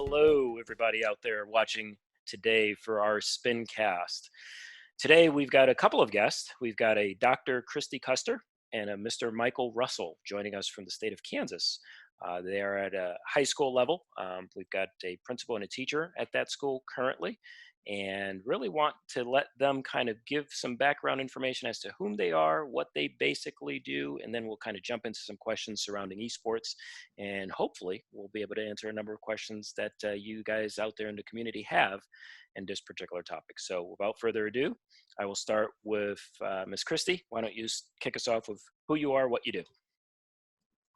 Hello, everybody out there watching today for our Spincast. Today, we've got a couple of guests. We've got a Dr. KRISTY Custer and a Mr. Michael Russell joining us from the state of Kansas. They are at a high school level. We've got a principal and a teacher at that school currently, and really want to let them kind of give some background information as to whom they are, what they basically do, and then we'll kind of jump into some questions surrounding esports, and hopefully we'll be able to answer a number of questions that you guys out there in the community have in this particular topic. So without further ado, I will start with Ms. KRISTY. Why don't you kick us off with who you are, what you do?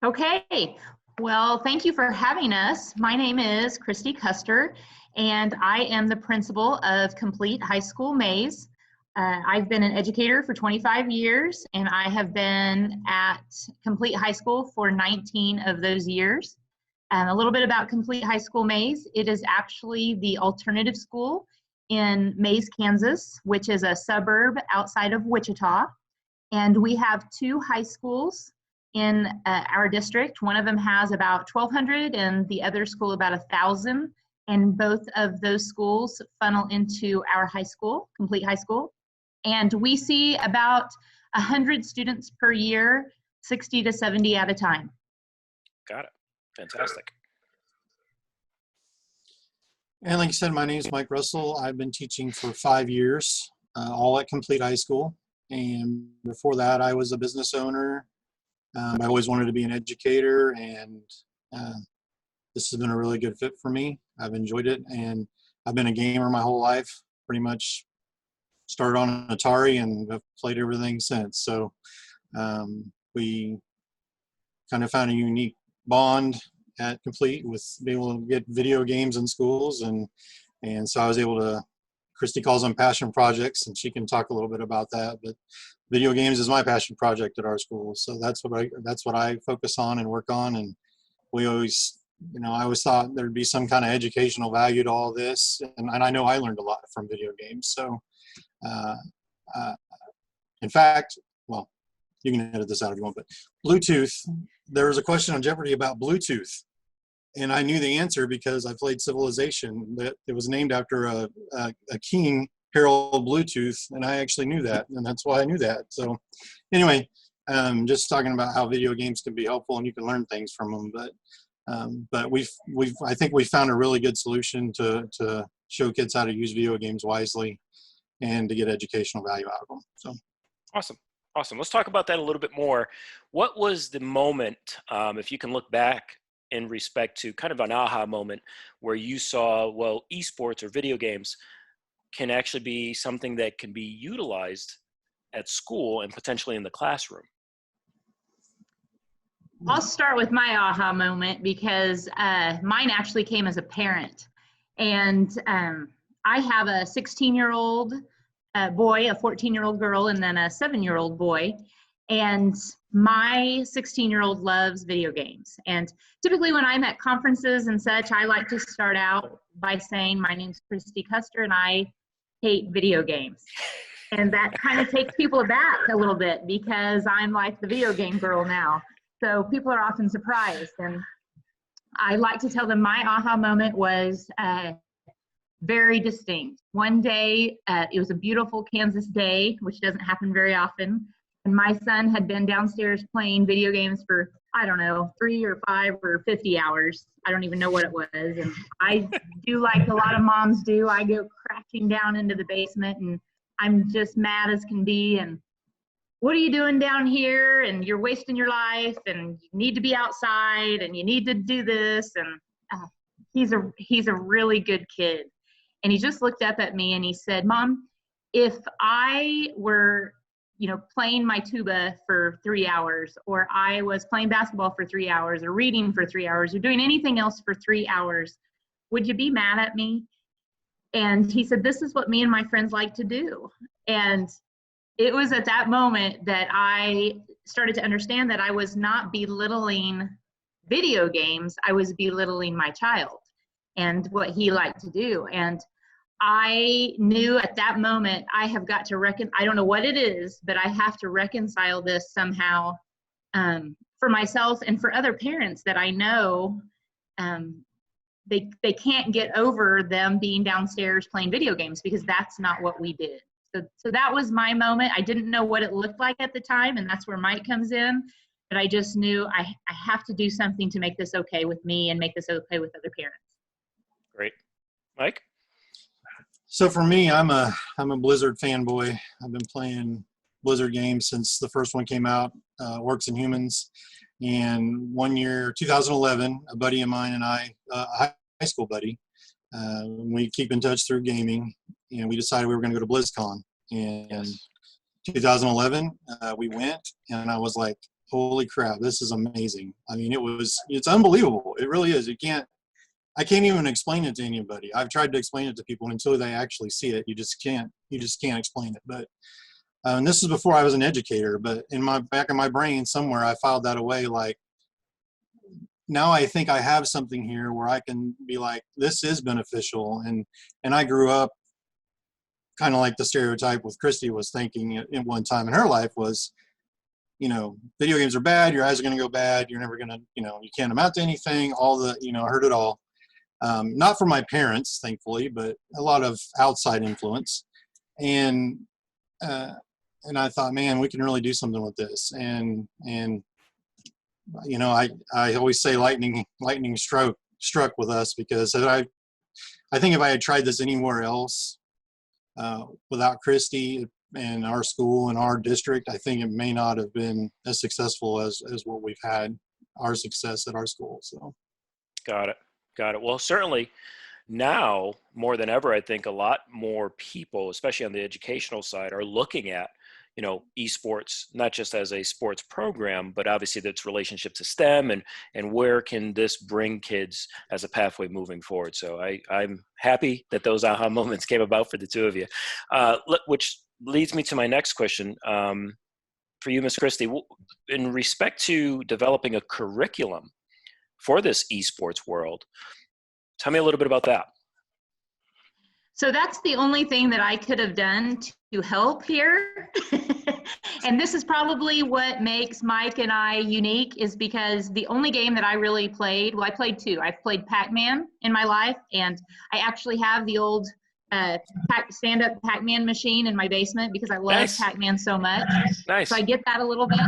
Okay, well, thank you for having us. My name is KRISTY Custer, and I am the principal of Complete High School Mays. I've been an educator for 25 years, and I have been at Complete High School for 19 of those years. A little bit about Complete High School Mays. It is actually the alternative school in Mays, Kansas, which is a suburb outside of Wichita. And we have two high schools in our district. One of them has about 1,200 and the other school about 1,000. And both of those schools funnel into our high school, Complete High School. And we see about 100 students per year, 60 to 70 at a time. Got it. Fantastic. And like you said, my name is Mike Russell. I've been teaching for 5 years, all at Complete High School. And before that, I was a business owner. I always wanted to be an educator, and this has been a really good fit for me. I've enjoyed it, and I've been a gamer my whole life. Pretty much started on an Atari and have played everything since. So we kind of found a unique bond at Complete with being able to get video games in schools, and so I was able to. KRISTY calls them passion projects, and she can talk a little bit about that. But video games is my passion project at our school, so that's what I focus on and work on. And we always, I always thought there'd be some kind of educational value to all this, and I know I learned a lot from video games. So, in fact, well, you can edit this out if you want, but Bluetooth. There was a question on Jeopardy about Bluetooth. And I knew the answer because I played Civilization. That it was named after a king, Harold Bluetooth, and I actually knew that, and that's why I knew that. So, anyway, just talking about how video games can be helpful and you can learn things from them. But I think we found a really good solution to show kids how to use video games wisely and to get educational value out of them. So, awesome. Let's talk about that a little bit more. What was the moment, if you can look back, in respect to kind of an aha moment where you saw, well, esports or video games can actually be something that can be utilized at school and potentially in the classroom? I'll start with my aha moment because mine actually came as a parent. And I have a 16-year-old boy, a 14-year-old girl, and then a 7-year-old boy. And my 16-year-old loves video games. And typically when I'm at conferences and such, I like to start out by saying, my name's KRISTY Custer and I hate video games. And that kind of takes people aback a little bit because I'm like the video game girl now. So people are often surprised. And I like to tell them my aha moment was very distinct. One day, it was a beautiful Kansas day, which doesn't happen very often. And my son had been downstairs playing video games for, I don't know, 3 or 5 or 50 hours. I don't even know what it was. And I do like a lot of moms do. I go crashing down into the basement and I'm just mad as can be. And what are you doing down here? And you're wasting your life and you need to be outside and you need to do this. And he's a really good kid. And he just looked up at me and he said, Mom, if I were playing my tuba for 3 hours, or I was playing basketball for 3 hours, or reading for 3 hours, or doing anything else for 3 hours, would you be mad at me? And he said, this is what me and my friends like to do. And it was at that moment that I started to understand that I was not belittling video games, I was belittling my child and what he liked to do. And I knew at that moment I have got to I don't know what it is, but I have to reconcile this somehow for myself and for other parents that I know they can't get over them being downstairs playing video games, because that's not what we did. So that was my moment. I didn't know what it looked like at the time, and that's where Mike comes in. But I just knew I have to do something to make this okay with me and make this okay with other parents. Great. Mike? So for me, I'm a Blizzard fanboy. I've been playing Blizzard games since the first one came out, Orcs and Humans. And one year, 2011, a buddy of mine and I, a high school buddy, we keep in touch through gaming, and we decided we were going to go to BlizzCon. And 2011, we went, and I was like, holy crap, this is amazing. I mean, it's unbelievable. It really is. I can't even explain it to anybody. I've tried to explain it to people, and until they actually see it, you just can't explain it. But and this is before I was an educator, but in my back of my brain somewhere, I filed that away. Like, now I think I have something here where I can be like, this is beneficial. And I grew up kind of like the stereotype with KRISTY was thinking at one time in her life was, video games are bad. Your eyes are going to go bad. You're never going to, you can't amount to anything. I heard it all. Not from my parents, thankfully, but a lot of outside influence. And I thought, man, we can really do something with this. And I always say lightning struck with us, because I think if I had tried this anywhere else without KRISTY and our school and our district, I think it may not have been as successful as what we've had, our success at our school. So. Got it. Well, certainly now more than ever, I think a lot more people, especially on the educational side, are looking at, esports, not just as a sports program, but obviously that's relationship to STEM and where can this bring kids as a pathway moving forward. So I'm happy that those aha moments came about for the two of you, which leads me to my next question. For you, Ms. KRISTY, in respect to developing a curriculum for this esports world, tell me a little bit about that. So that's the only thing that I could have done to help here. And this is probably what makes Mike and I unique, is because the only game that I really played, well, I played two. I've played Pac-Man in my life, and I actually have the old stand-up Pac-Man machine in my basement because I love Pac-Man so much. Nice. So I get that a little bit.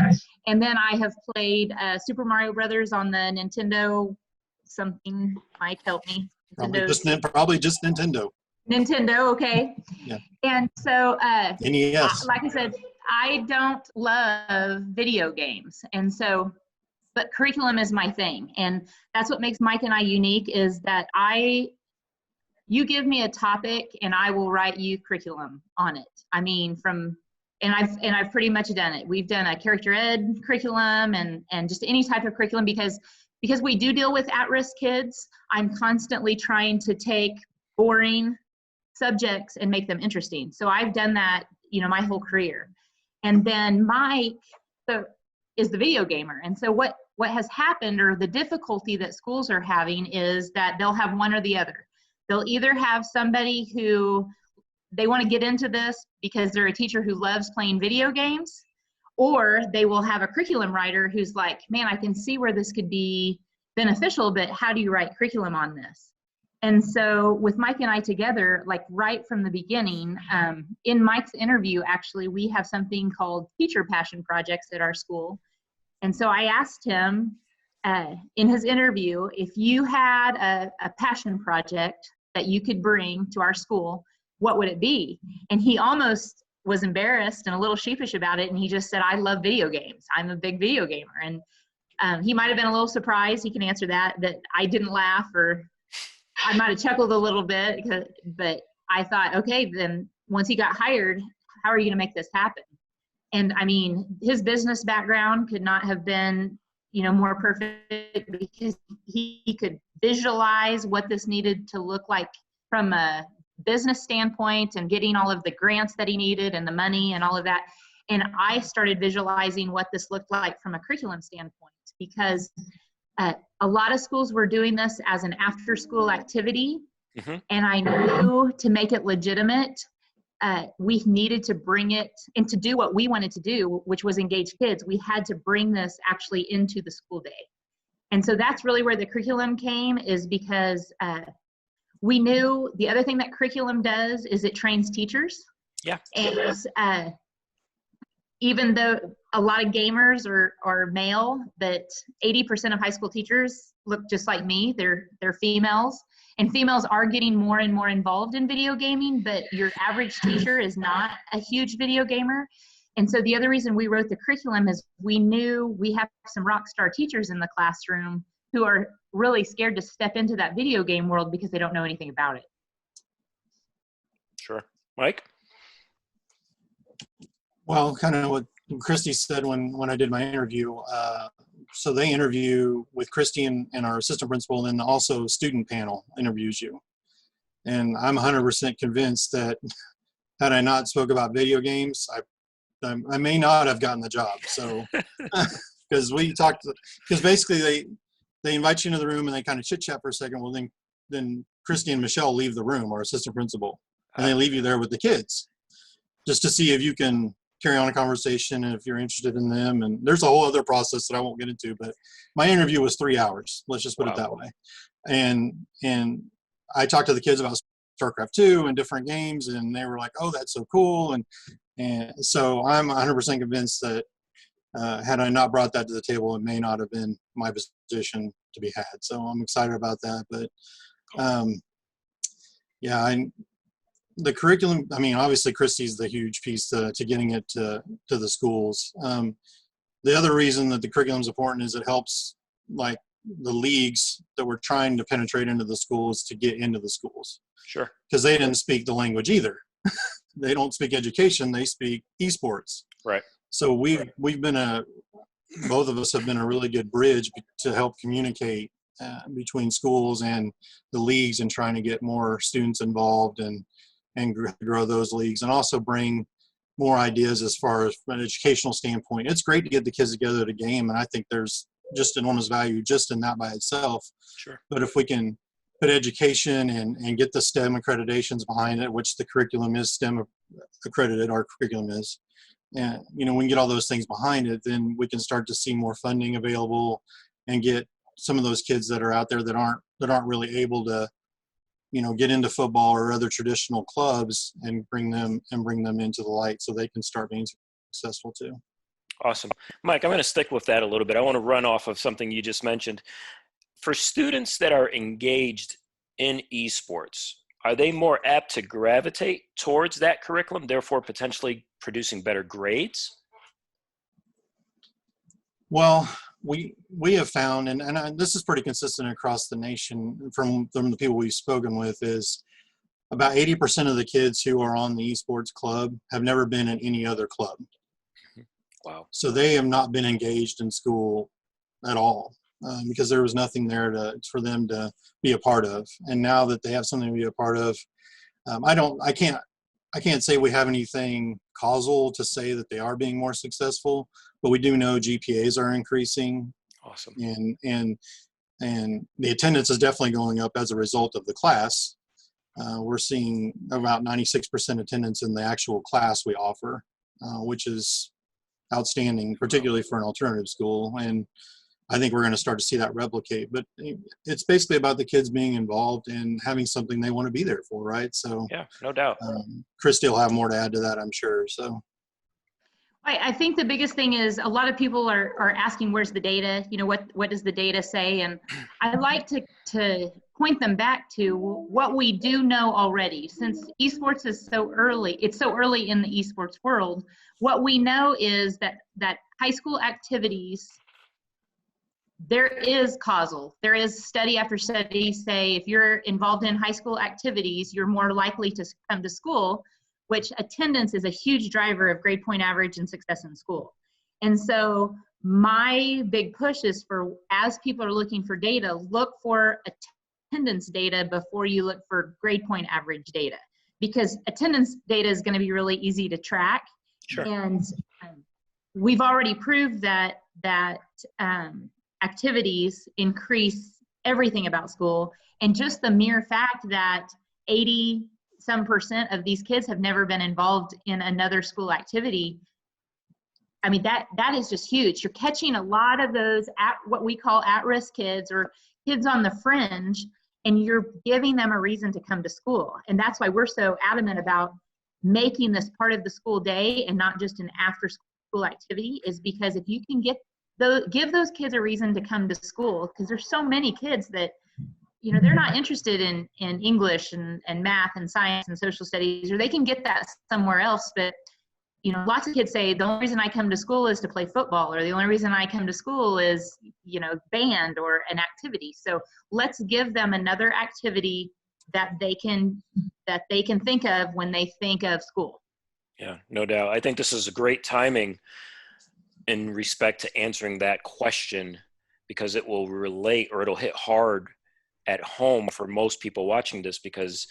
And then I have played Super Mario Brothers on the Nintendo something. Mike, help me. Probably just Nintendo. Nintendo, okay. Yeah. And so, NES. like I said, I don't love video games. And so, but curriculum is my thing. And that's what makes Mike and I unique, is that you give me a topic and I will write you curriculum on it. I mean, and I've pretty much done it. We've done a character ed curriculum and just any type of curriculum, because we do deal with at-risk kids. I'm constantly trying to take boring subjects and make them interesting. So I've done that, my whole career. And then Mike is the video gamer. And so what has happened, or the difficulty that schools are having, is that they'll have one or the other. They'll either have somebody who they want to get into this because they're a teacher who loves playing video games, or they will have a curriculum writer who's like, man, I can see where this could be beneficial, but how do you write curriculum on this? And so with Mike and I together, like right from the beginning, in Mike's interview, actually, we have something called Teacher Passion Projects at our school. And so I asked him in his interview, if you had a passion project that you could bring to our school, what would it be? And he almost was embarrassed and a little sheepish about it. And he just said, I love video games. I'm a big video gamer. And he might've been a little surprised. He can answer that I didn't laugh, or I might have chuckled a little bit, but I thought, okay, then once he got hired, how are you going to make this happen? And I mean, his business background could not have been, more perfect, because he could visualize what this needed to look like from a business standpoint, and getting all of the grants that he needed and the money and all of that. And I started visualizing what this looked like from a curriculum standpoint, because a lot of schools were doing this as an after-school activity, and I knew to make it legitimate, we needed to bring it, and to do what we wanted to do, which was engage kids, we had to bring this actually into the school day. And so that's really where the curriculum came, is because we knew the other thing that curriculum does is it trains teachers. Yeah. And even though a lot of gamers are male, but 80% of high school teachers look just like me. They're females, and females are getting more and more involved in video gaming, but your average teacher is not a huge video gamer. And so the other reason we wrote the curriculum is we knew we have some rock star teachers in the classroom who are really scared to step into that video game world because they don't know anything about it. Sure. Mike? Well, kind of what KRISTY said when I did my interview. So they interview with KRISTY and our assistant principal, and then also student panel interviews you. And I'm 100% convinced that had I not spoke about video games, I may not have gotten the job. So, because basically they invite you into the room and they kind of chit chat for a second. Well, then KRISTY and Michelle leave the room, our assistant principal, and they leave you there with the kids just to see if you can carry on a conversation and if you're interested in them. And there's a whole other process that I won't get into, but my interview was 3 hours. Let's just put it that way. And I talked to the kids about StarCraft 2 and different games, and they were like, oh, that's so cool. And so I'm 100% convinced that had I not brought that to the table, it may not have been my position to be had. So I'm excited about that. But the curriculum, I mean, obviously KRISTY's the huge piece to getting it to the schools. The other reason that the curriculum is important is it helps like the leagues that we're trying to penetrate into the schools to get into the schools. Sure. Because they didn't speak the language either. They don't speak education, they speak esports. Right. So we've been both of us have been a really good bridge to help communicate between schools and the leagues, and trying to get more students involved and grow those leagues, and also bring more ideas as far as from an educational standpoint. It's great to get the kids together at a game, and I think there's just enormous value just in that by itself. Sure. But if we can put education and get the STEM accreditations behind it, which the curriculum is STEM accredited, our curriculum is, and we can get all those things behind it, then we can start to see more funding available and get some of those kids that are out there that aren't really able to get into football or other traditional clubs, and bring them into the light so they can start being successful too. Awesome. Mike, I'm going to stick with that a little bit. I want to run off of something you just mentioned. For students that are engaged in esports, are they more apt to gravitate towards that curriculum, therefore potentially producing better grades? Well, we have found, and this is pretty consistent across the nation from the people we've spoken with, is about 80% of the kids who are on the esports club have never been in any other club. Wow. So they have not been engaged in school at all, because there was nothing there for them to be a part of. And now that they have something to be a part of, I can't say we have anything causal to say that they are being more successful, but we do know GPAs are increasing. Awesome. And the attendance is definitely going up as a result of the class. We're seeing about 96% attendance in the actual class we offer, which is outstanding, particularly for an alternative school. And I think we're going to start to see that replicate. But it's basically about the kids being involved and having something they want to be there for, right? So yeah, no doubt. KRISTY will have more to add to that, I'm sure. So I think the biggest thing is a lot of people are asking, where's the data? What does the data say? And I like to point them back to what we do know already. Since esports is so early, it's so early in the esports world, what we know is that high school activities, there is causal. There is study after study say if you're involved in high school activities, you're more likely to come to school, which attendance is a huge driver of grade point average and success in school. And so my big push is for, as people are looking for data, look for attendance data before you look for grade point average data, because attendance data is going to be really easy to track. Sure. And we've already proved that activities increase everything about school. And just the mere fact that 80-some% of these kids have never been involved in another school activity, I mean, that is just huge. You're catching a lot of those what we call at-risk kids or kids on the fringe, and you're giving them a reason to come to school. And that's why we're so adamant about making this part of the school day and not just an after school activity, is because if you can give those kids a reason to come to school, because there's so many kids that, you know, they're not interested in English and math and science and social studies, or they can get that somewhere else. But, you know, lots of kids say the only reason I come to school is to play football, or the only reason I come to school is, you know, band or an activity. So let's give them another activity that they can think of when they think of school. Yeah, no doubt. I think this is a great timing in respect to answering that question, because it will relate, or it'll hit hard at home for most people watching this. Because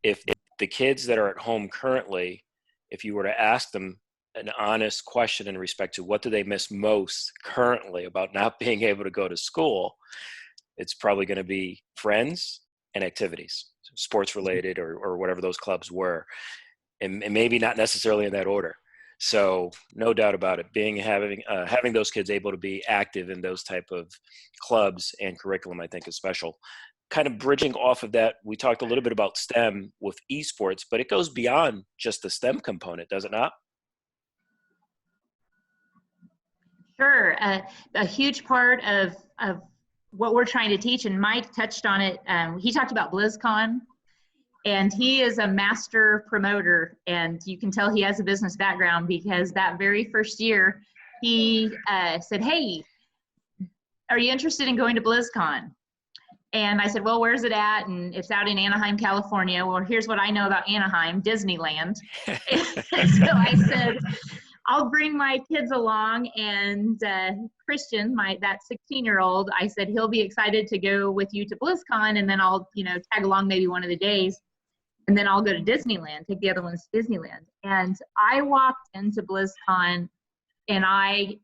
if the kids that are at home currently, if you were to ask them an honest question in respect to what do they miss most currently about not being able to go to school, it's probably going to be friends and activities, sports related or whatever those clubs were, and maybe not necessarily in that order. So no doubt about it, having those kids able to be active in those type of clubs and curriculum, I think is special. Kind of bridging off of that, we talked a little bit about STEM with esports, but it goes beyond just the STEM component, does it not? Sure. A huge part of what we're trying to teach, and Mike touched on it, he talked about BlizzCon, and he is a master promoter, and you can tell he has a business background, because that very first year he said, "Hey, are you interested in going to BlizzCon?" And I said, "Well, where's it at?" And it's out in Anaheim, California. Well, here's what I know about Anaheim: Disneyland. So I said, "I'll bring my kids along." And Christian, that 16-year-old, I said, "He'll be excited to go with you to BlizzCon, and then I'll, you know, tag along maybe one of the days, and then I'll go to Disneyland, take the other ones to Disneyland." And I walked into BlizzCon, and I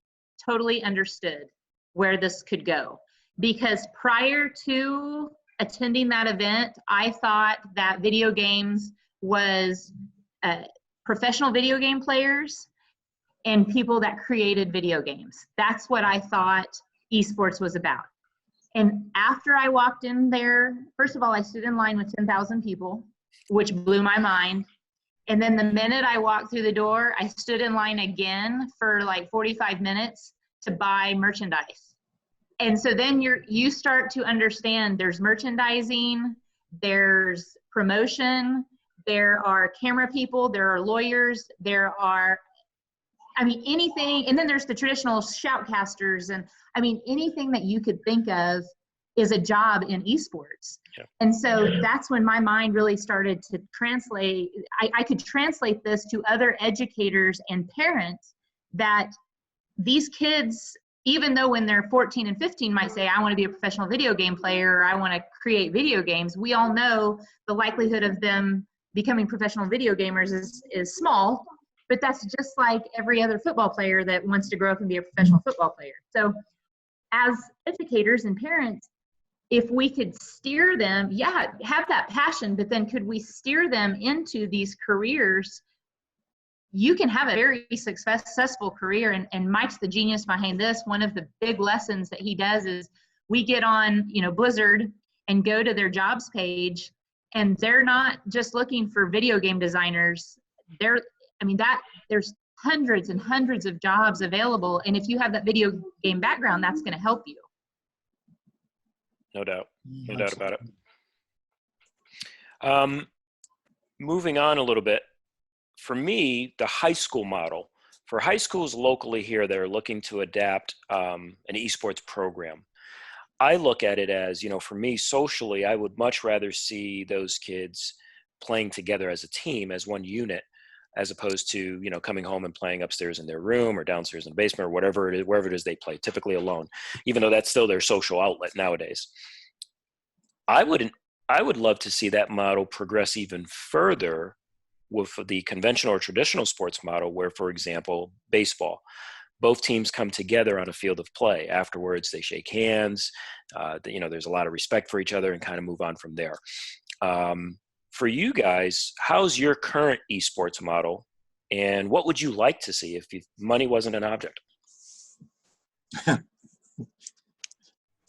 totally understood where this could go. Because prior to attending that event, I thought that video games was professional video game players and people that created video games. That's what I thought esports was about. And after I walked in there, first of all, I stood in line with 10,000 people, which blew my mind. And then the minute I walked through the door, I stood in line again for like 45 minutes to buy merchandise. And so then you start to understand there's merchandising, there's promotion, there are camera people, there are lawyers, there are, I mean, anything, and then there's the traditional shoutcasters, and I mean, anything that you could think of is a job in esports. Yeah. And so that's when my mind really started to translate. I could translate this to other educators and parents, that these kids, even though when they're 14 and 15 might say, "I want to be a professional video game player," or "I want to create video games," we all know the likelihood of them becoming professional video gamers is small, but that's just like every other football player that wants to grow up and be a professional football player. So as educators and parents, if we could steer them, have that passion, but then could we steer them into these careers, you can have a very successful career. And Mike's the genius behind this. One of the big lessons that he does is we get on, you know, Blizzard and go to their jobs page, and they're not just looking for video game designers. There's hundreds and hundreds of jobs available. And if you have that video game background, that's going to help you. No doubt. No doubt about it. Moving on a little bit. For me, the high school model, for high schools locally here that are looking to adapt an esports program, I look at it as, you know, for me socially, I would much rather see those kids playing together as a team, as one unit, as opposed to, you know, coming home and playing upstairs in their room or downstairs in the basement or whatever it is, wherever it is they play, typically alone, even though that's still their social outlet nowadays. I would love to see that model progress even further with the conventional or traditional sports model, where, for example, baseball, both teams come together on a field of play. Afterwards, they shake hands. You know, there's a lot of respect for each other, and kind of move on from there. For you guys, how's your current esports model And what would you like to see if money wasn't an object? I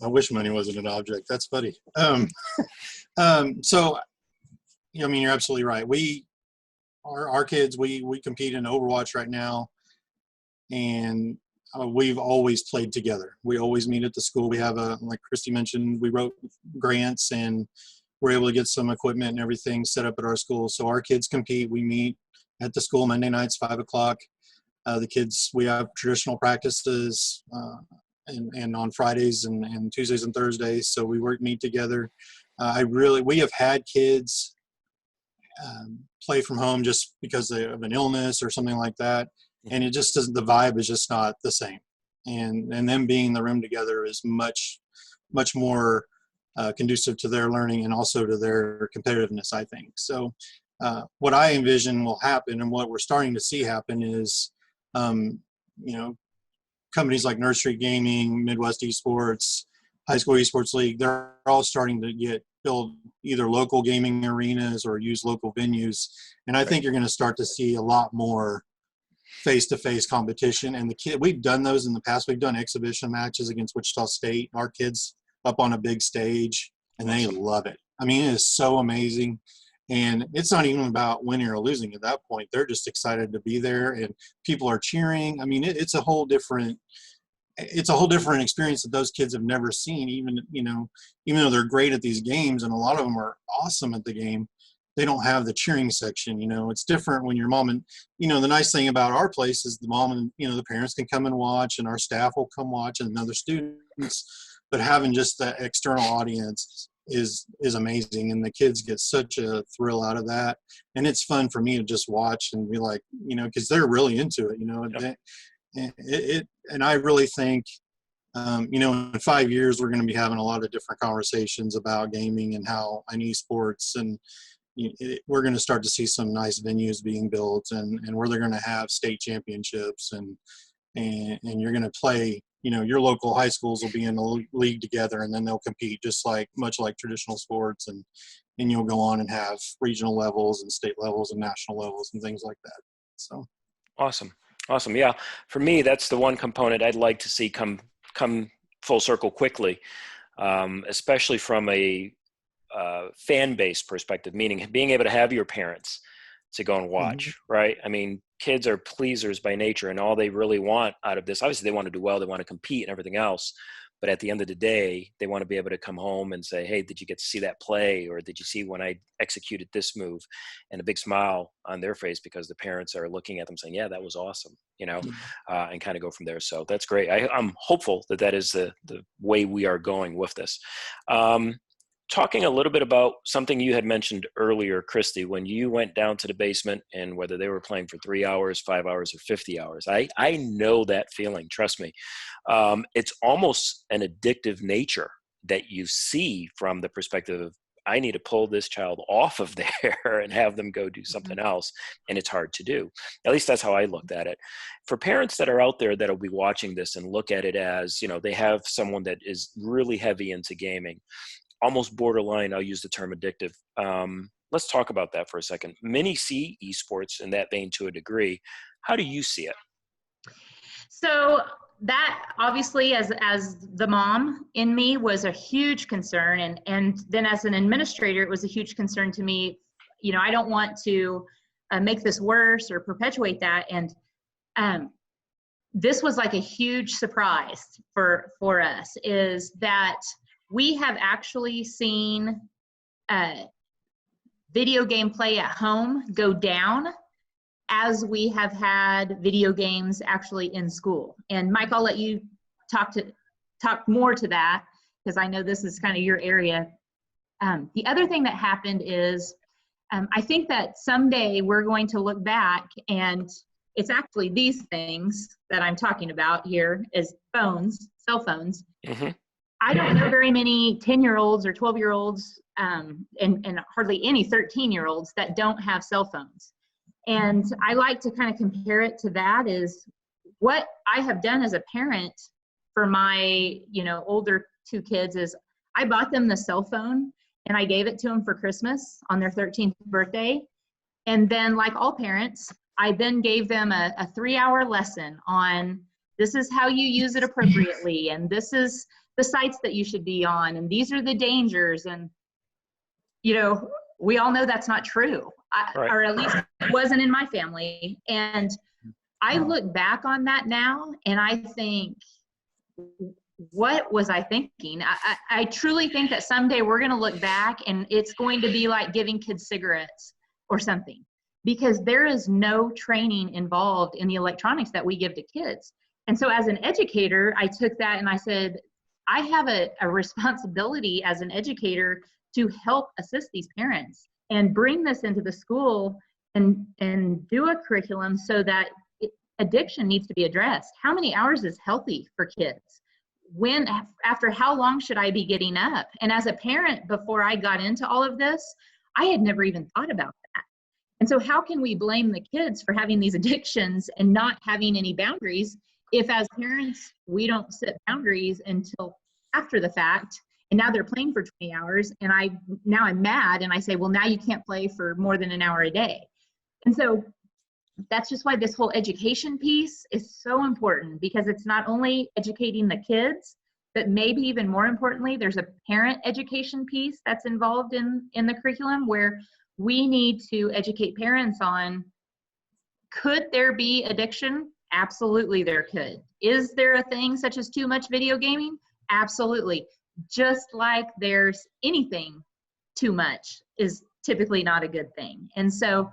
wish money wasn't an object. That's funny. So, I mean, you're absolutely right. Our kids, we compete in Overwatch right now, and we've always played together. We always meet at the school. We have like KRISTY mentioned, we wrote grants and we're able to get some equipment and everything set up at our school. So our kids compete. We meet at the school Monday nights, 5:00. The kids, we have traditional practices and on Fridays and Tuesdays and Thursdays. So we meet together. We have had kids play from home just because of an illness or something like that. And it just doesn't, the vibe is just not the same. And them being in the room together is much more conducive to their learning and also to their competitiveness, I think. So what I envision will happen and what we're starting to see happen is, companies like Nursery Gaming, Midwest Esports, High School Esports League, they're all starting to build either local gaming arenas or use local venues. And I think you're going to start to see a lot more face-to-face competition. And we've done those in the past. We've done exhibition matches against Wichita State, our kids up on a big stage, and they love it. I mean, it is so amazing. And it's not even about winning or losing at that point. They're just excited to be there, and people are cheering. I mean, it's a whole different experience that those kids have never seen. Even though they're great at these games, and a lot of them are awesome at the game, they don't have the cheering section. It's different when your mom and, the nice thing about our place is the mom and, the parents can come and watch, and our staff will come watch, and other students. But having just the external audience is amazing, and the kids get such a thrill out of that. And it's fun for me to just watch and be like, because they're really into it. Yep. And I really think, in 5 years, we're going to be having a lot of different conversations about gaming and esports, and we're going to start to see some nice venues being built, and where they're going to have state championships, and you're going to play, your local high schools will be in a league together, and then they'll compete much like traditional sports, and you'll go on and have regional levels and state levels and national levels and things like that. So awesome. Yeah. For me, that's the one component I'd like to see come full circle quickly, especially from a fan base perspective, meaning being able to have your parents to go and watch, mm-hmm. right? I mean, kids are pleasers by nature, and all they really want out of this, obviously they want to do well, they want to compete and everything else. But at the end of the day, they want to be able to come home and say, hey, did you get to see that play? Or did you see when I executed this move? And a big smile on their face because the parents are looking at them saying, yeah, that was awesome, and kind of go from there. So that's great. I'm hopeful that is the way we are going with this. Talking a little bit about something you had mentioned earlier, KRISTY, when you went down to the basement and whether they were playing for 3 hours, 5 hours, or 50 hours. I know that feeling, trust me. It's almost an addictive nature that you see from the perspective of, I need to pull this child off of there and have them go do something else. And it's hard to do. At least that's how I looked at it. For parents that are out there that'll be watching this and look at it as, they have someone that is really heavy into gaming, almost borderline, I'll use the term addictive. Let's talk about that for a second. Many see esports in that vein to a degree. How do you see it? So that obviously, as the mom in me, was a huge concern. And then as an administrator, it was a huge concern to me. I don't want to make this worse or perpetuate that. And this was like a huge surprise for us, is that we have actually seen video game play at home go down as we have had video games actually in school. And Mike, I'll let you talk more to that, because I know this is kind of your area. The other thing that happened is, I think that someday we're going to look back, and it's actually these things that I'm talking about here is cell phones. Mm-hmm. I don't know very many 10-year-olds or 12-year-olds and hardly any 13-year-olds that don't have cell phones. And I like to kind of compare it to that, is what I have done as a parent for my, older two kids is I bought them the cell phone and I gave it to them for Christmas on their 13th birthday. And then, like all parents, I then gave them a 3-hour lesson on this is how you use it appropriately, and this is the sites that you should be on, and these are the dangers. And, you know, we all know that's not true, Right. or at least it wasn't in my family. And I look back on that now and I think, what was I thinking? I truly think that someday we're going to look back and it's going to be like giving kids cigarettes or something, because there is no training involved in the electronics that we give to kids. And so as an educator, I took that and I said, I have a responsibility as an educator to help assist these parents and bring this into the school and do a curriculum so that addiction needs to be addressed. How many hours is healthy for kids? When, after how long should I be getting up? And as a parent, before I got into all of this, I had never even thought about that. And so how can we blame the kids for having these addictions and not having any boundaries if as parents, we don't set boundaries until after the fact, and now they're playing for 20 hours, and now I'm mad, and I say, well, now you can't play for more than an hour a day. And so that's just why this whole education piece is so important, because it's not only educating the kids, but maybe even more importantly, there's a parent education piece that's involved in the curriculum, where we need to educate parents on, could there be addiction? Absolutely there could. Is there a thing such as too much video gaming? Absolutely. Just like there's anything too much is typically not a good thing. And so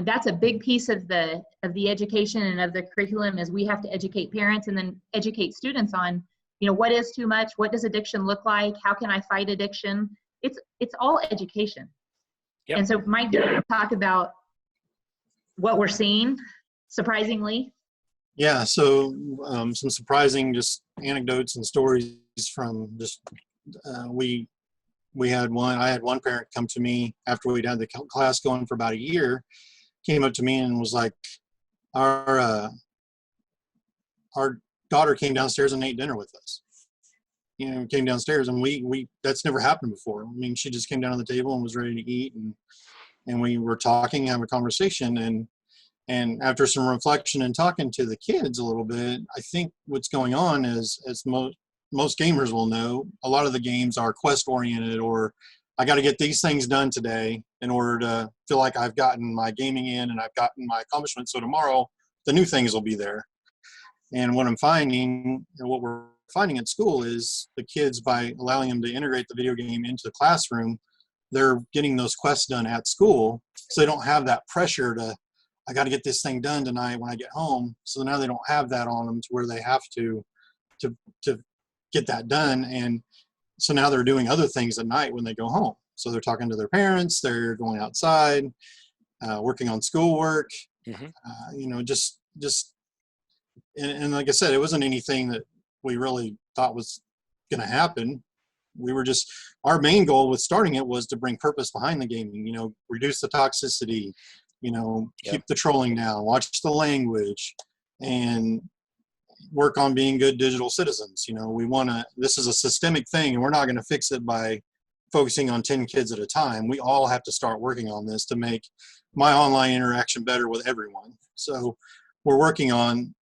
that's a big piece of the education and of the curriculum, is we have to educate parents and then educate students on, you know, what is too much? What does addiction look like? How can I fight addiction? It's all education. Yep. And so Mike, do you want to talk about what we're seeing, surprisingly? Yeah, so some surprising just anecdotes and stories from just I had one parent come to me after we'd had the class going for about a year, came up to me and was like, our daughter came downstairs and ate dinner with us. You know, came downstairs, and we that's never happened before. I mean, she just came down to the table and was ready to eat, and we were talking, having a conversation, and after some reflection and talking to the kids a little bit, I think what's going on is, as most gamers will know, a lot of the games are quest oriented, or I got to get these things done today in order to feel like I've gotten my gaming in and I've gotten my accomplishment. So tomorrow the new things will be there. And what I'm finding, and what we're finding at school, is the kids, by allowing them to integrate the video game into the classroom, they're getting those quests done at school. So they don't have that pressure to, I got to get this thing done tonight when I get home. So now they don't have that on them to where they have to get that done. And so now they're doing other things at night when they go home. So they're talking to their parents, they're going outside, working on schoolwork, you know, just and like I said, it wasn't anything that we really thought was going to happen. We were just, our main goal with starting it was to bring purpose behind the gaming, you know, reduce the toxicity, you know, keep the trolling down, watch the language, and work on being good digital citizens. You know, we want to, this is a systemic thing, and we're not going to fix it by focusing on 10 kids at a time. We all have to start working on this to make my online interaction better with everyone. So we're working on,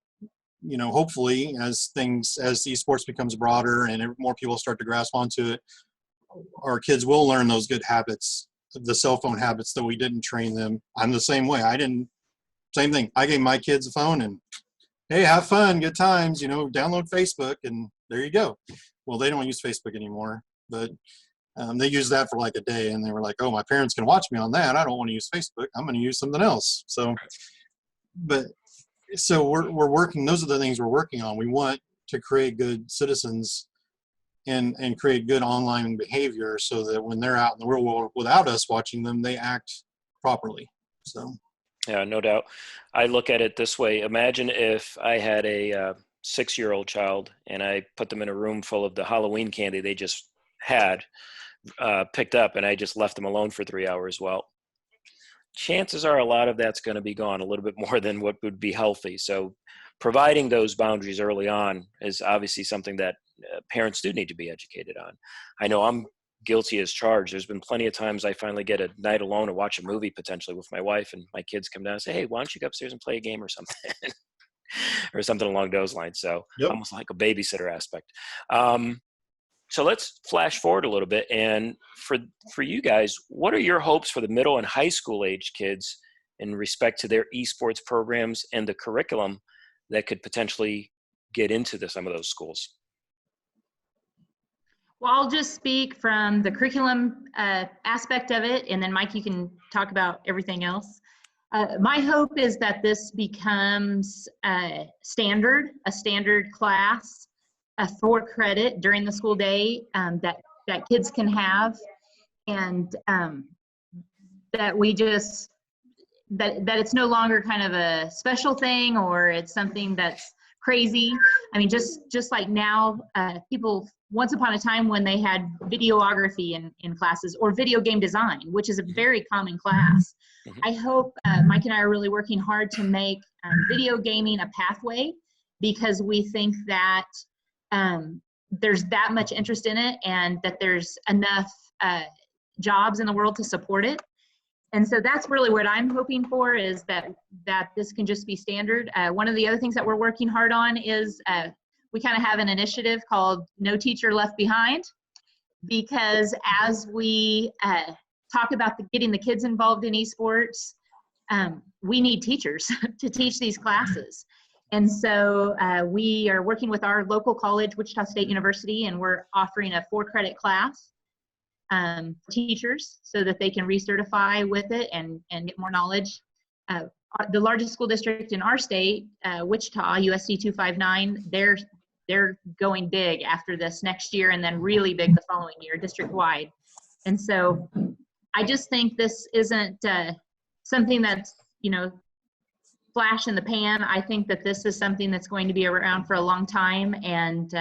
you know, hopefully as esports becomes broader and more people start to grasp onto it, our kids will learn those good habits, the cell phone habits that we didn't train them. I'm the same way. Same thing. I gave my kids a phone and, hey, have fun, good times, you know, download Facebook, and there you go. Well, they don't use Facebook anymore, but they used that for like a day, and they were like, oh, my parents can watch me on that. I don't want to use Facebook. I'm going to use something else. So we're working, those are the things we're working on. We want to create good citizens and create good online behavior so that when they're out in the real world without us watching them, they act properly. So. Yeah, no doubt. I look at it this way. Imagine if I had a 6-year-old child and I put them in a room full of the Halloween candy they just had picked up, and I just left them alone for 3 hours. Well, chances are a lot of that's going to be gone, a little bit more than what would be healthy. So providing those boundaries early on is obviously something that parents do need to be educated on. I know I'm guilty as charged. There's been plenty of times I finally get a night alone to watch a movie potentially with my wife, and my kids come down and say, hey, why don't you go upstairs and play a game or something? Or something along those lines. So Yep. almost like a babysitter aspect. So let's flash forward a little bit. And for you guys, what are your hopes for the middle and high school age kids in respect to their esports programs and the curriculum that could potentially get into some of those schools? Well, I'll just speak from the curriculum aspect of it, and then Mike, you can talk about everything else. My hope is that this becomes a standard class for credit during the school day that kids can have, and that we just that it's no longer kind of a special thing, or it's something that's crazy. I mean, just like now, people, once upon a time when they had videography in classes, or video game design, which is a very common class. I hope Mike and I are really working hard to make video gaming a pathway, because we think that there's that much interest in it, and that there's enough jobs in the world to support it. And so that's really what I'm hoping for, is that this can just be standard. One of the other things that we're working hard on is we kind of have an initiative called No Teacher Left Behind, because as we talk about getting the kids involved in esports, we need teachers to teach these classes. And so we are working with our local college, Wichita State University, and we're offering a 4-credit class for teachers so that they can recertify with it and get more knowledge. The largest school district in our state, Wichita, USD 259, they're going big after this next year, and then really big the following year, district-wide. And so I just think this isn't something that's, flash in the pan. I think that this is something that's going to be around for a long time, and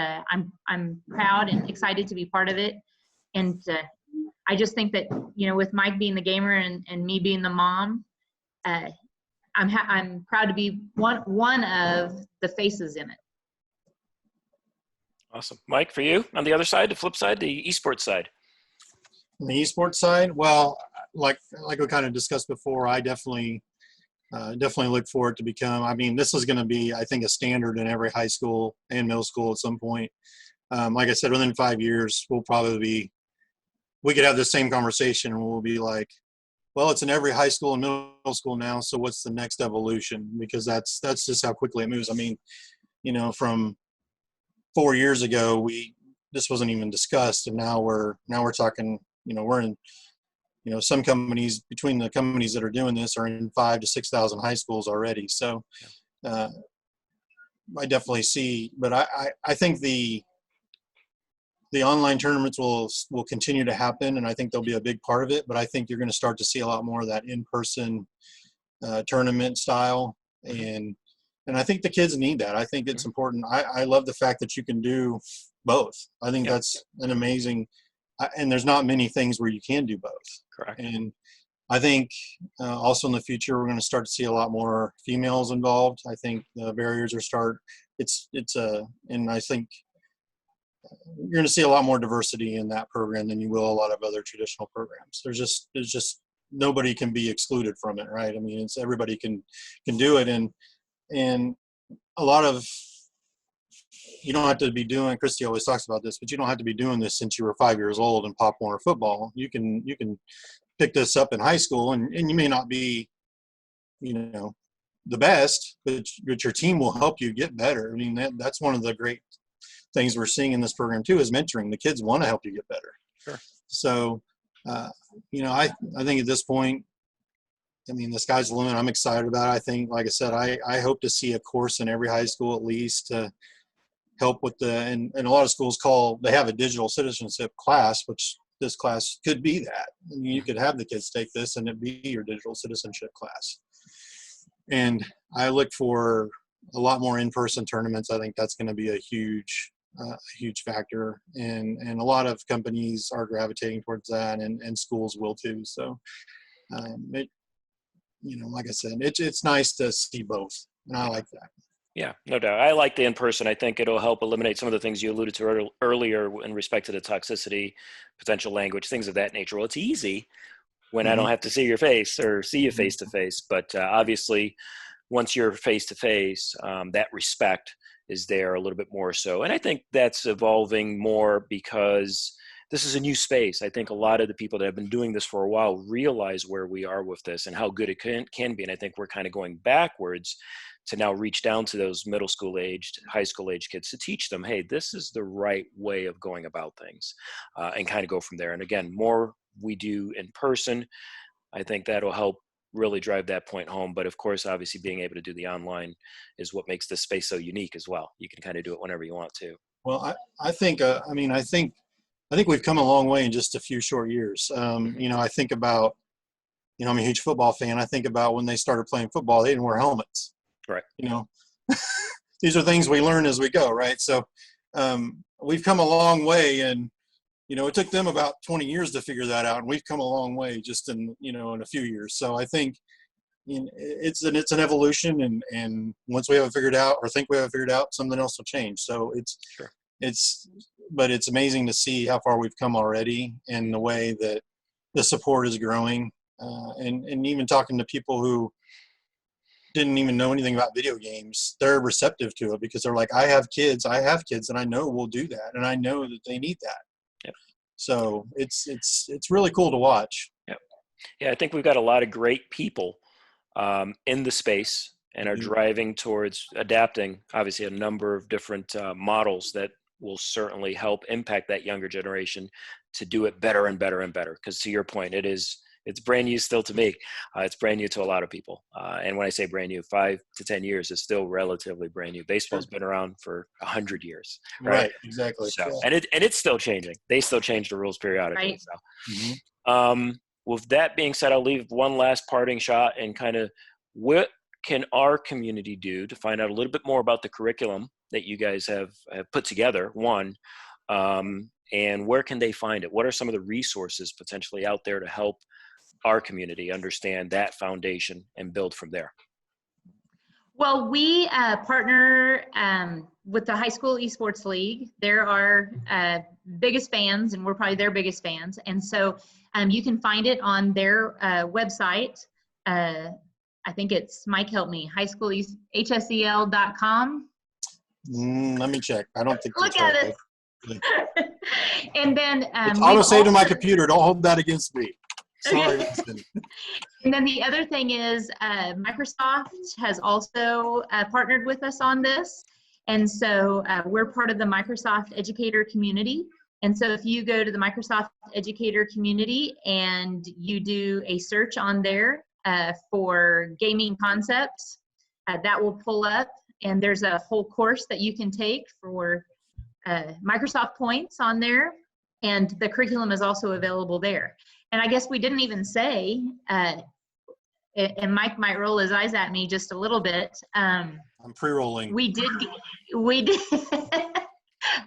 I'm proud and excited to be part of it. And I just think that, with Mike being the gamer and me being the mom, I'm proud to be one of the faces in it. Awesome. Mike, for you, on the other side, the flip side, the esports side. On the esports side, well, like we kind of discussed before, I definitely look for it to become, I mean, this is going to be, I think, a standard in every high school and middle school at some point. Like I said, within 5 years, we could have the same conversation, and we'll be like, well, it's in every high school and middle school now, so what's the next evolution? Because that's just how quickly it moves. I mean, from 4 years ago, this wasn't even discussed, and now we're talking, we're in, some companies, between the companies that are doing this, are in 5,000 to 6,000 high schools already. So I definitely see, but I think the online tournaments will continue to happen, and I think they'll be a big part of it. But I think you're going to start to see a lot more of that in-person tournament style, and I think the kids need that. I think it's important. I love the fact that you can do both. I think that's an amazing, and there's not many things where you can do both. Correct. And I think also in the future, we're going to start to see a lot more females involved. I think the barriers and I think you're going to see a lot more diversity in that program than you will a lot of other traditional programs. There's just nobody can be excluded from it, right? I mean, it's everybody can do it, and a lot of, you don't have to be doing, KRISTY always talks about this, but you don't have to be doing this since you were 5 years old in Pop Warner football. You can pick this up in high school, and you may not be, the best, but your team will help you get better. I mean, that's one of the great things we're seeing in this program too, is mentoring. The kids want to help you get better. Sure. So, I think at this point, I mean, the sky's the limit. I'm excited about it. I think, like I said, I hope to see a course in every high school at least to help with and a lot of schools they have a digital citizenship class, which this class could be that. I mean, you could have the kids take this and it be your digital citizenship class. And I look for a lot more in-person tournaments. I think that's going to be a huge factor, and a lot of companies are gravitating towards that, and schools will too. So, like I said, it's nice to see both, and I like that. Yeah, no doubt. I like the in-person. I think it'll help eliminate some of the things you alluded to earlier in respect to the toxicity, potential language, things of that nature. Well, it's easy when I don't Mhm. have to see your face or see you Mhm. face to face. But obviously, once you're face to face, that respect is there a little bit more so. And I think that's evolving more because this is a new space. I think a lot of the people that have been doing this for a while realize where we are with this and how good it can be. And I think we're kind of going backwards to now reach down to those middle school aged, high school age kids to teach them, hey, this is the right way of going about things, and kind of go from there. And again, more we do in person, I think that'll help really drive that point home. But of course, obviously being able to do the online is what makes this space so unique as well. You can kind of do it whenever you want to. Well, I think, I think we've come a long way in just a few short years. Hmm. I think about, I'm a huge football fan. I think about when they started playing football, they didn't wear helmets. Right. You know, these are things we learn as we go, right? So we've come a long way, and it took them about 20 years to figure that out, and we've come a long way just in a few years. So I think it's an evolution, and once we have it figured out, or think we have it figured out, something else will change. So Sure. it's but it's amazing to see how far we've come already, and the way that the support is growing, and even talking to people who didn't even know anything about video games, they're receptive to it because they're like, I have kids, and I know we'll do that, and I know that they need that. Yep. So it's really cool to watch. Yep. Yeah, I think we've got a lot of great people in the space and are Mhm. driving towards adapting, obviously, a number of different models that will certainly help impact that younger generation to do it better and better and better. Because to your point, it's brand new still to me. It's brand new to a lot of people. And when I say brand new, 5 to 10 years is still relatively brand new. Baseball's Sure. been around for 100 years, right? Right, exactly. So, Yeah. and it's still changing. They still change the rules periodically. Right. So, Mhm. with that being said, I'll leave one last parting shot and kind of what can our community do to find out a little bit more about the curriculum that you guys have put together, one, and where can they find it? What are some of the resources potentially out there to help our community understand that foundation and build from there? Well, we partner with the High School Esports League. They're our biggest fans, and we're probably their biggest fans. And so you can find it on their website. I think it's, Mike, help me, highschoolhsel.com. Let me check. I don't think Look that's at right. it. And then It's we've auto-saved on my also, computer. Don't hold that against me. Sorry. okay. And then the other thing is Microsoft has also partnered with us on this. And so we're part of the Microsoft educator community. And so if you go to the Microsoft educator community and you do a search on there for gaming concepts, that will pull up, and there's a whole course that you can take for Microsoft points on there. And the curriculum is also available there. And I guess we didn't even say, and Mike might roll his eyes at me just a little bit. I'm pre-rolling. We did.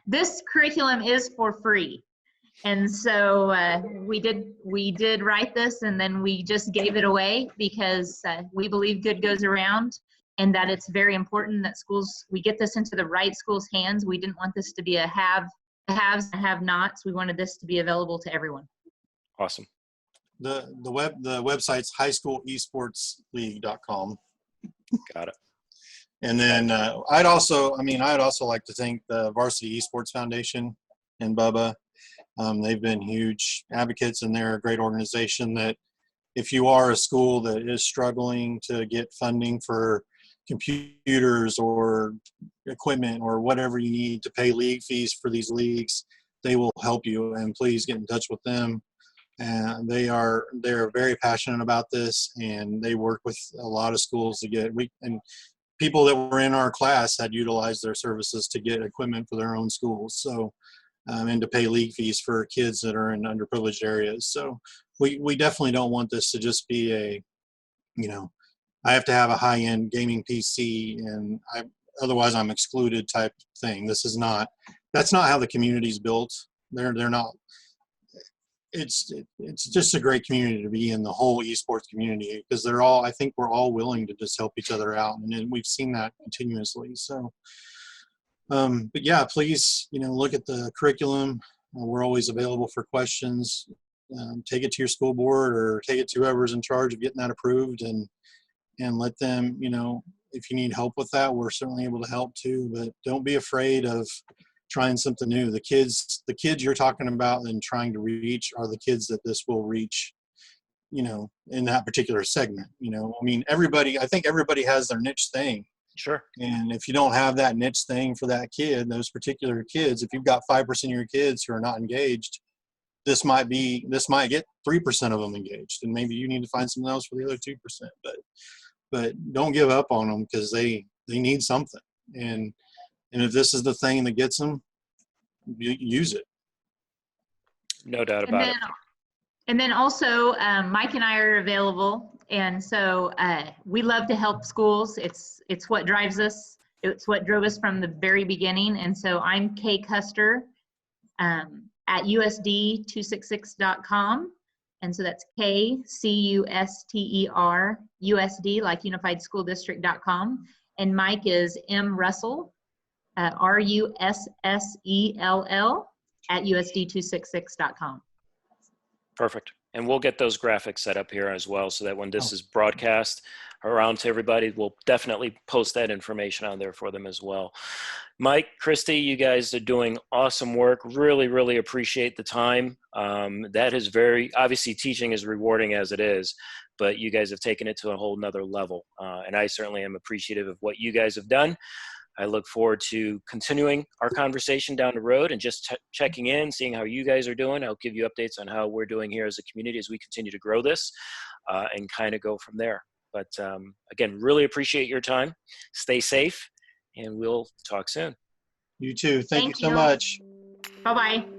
This curriculum is for free, and so we did write this, and then we just gave it away because we believe good goes around, and that it's very important that we get this into the right schools' hands. We didn't want this to be a haves and have-nots. We wanted this to be available to everyone. Awesome. The website's highschoolesportsleague.com. Got it. And then I'd also like to thank the Varsity Esports Foundation and Bubba. They've been huge advocates, and they're a great organization that if you are a school that is struggling to get funding for computers or equipment or whatever you need to pay league fees for these leagues, they will help you, and please get in touch with them. And they're very passionate about this, and they work with a lot of schools to get and people that were in our class had utilized their services to get equipment for their own schools. So and to pay league fees for kids that are in underprivileged areas. So we definitely don't want this to just be a, I have to have a high-end gaming PC and otherwise I'm excluded type thing. That's not how the community's built. They're not. it's just a great community to be in, the whole esports community, because I think we're all willing to just help each other out, and then we've seen that continuously. So, but yeah, please, look at the curriculum. We're always available for questions. Take it to your school board or take it to whoever's in charge of getting that approved, and let them, if you need help with that, we're certainly able to help too. But don't be afraid of trying something new. The kids you're talking about and trying to reach are the kids that this will reach, in that particular segment. I think everybody has their niche thing. Sure. And if you don't have that niche thing for that kid, those particular kids, if you've got 5% of your kids who are not engaged, this might get 3% of them engaged, and maybe you need to find something else for the other 2%. But don't give up on them, because they need something. And if this is the thing that gets them, use it. No doubt about it. And then also, Mike and I are available. And so we love to help schools. It's what drives us. It's what drove us from the very beginning. And so I'm Kay Custer at USD266.com. And so that's KCUSTER USD, like UnifiedSchoolDistrict.com. And Mike is M. Russell, RUSSELL at USD266.com. Perfect. And we'll get those graphics set up here as well, so that when this is broadcast around to everybody, we'll definitely post that information on there for them as well. Mike, KRISTY, you guys are doing awesome work. Really, really appreciate the time. That is obviously teaching is rewarding as it is, but you guys have taken it to a whole nother level. And I certainly am appreciative of what you guys have done. I look forward to continuing our conversation down the road and just checking in, seeing how you guys are doing. I'll give you updates on how we're doing here as a community as we continue to grow this and kind of go from there. But again, really appreciate your time. Stay safe, and we'll talk soon. You too. Thank you so much. Bye-bye.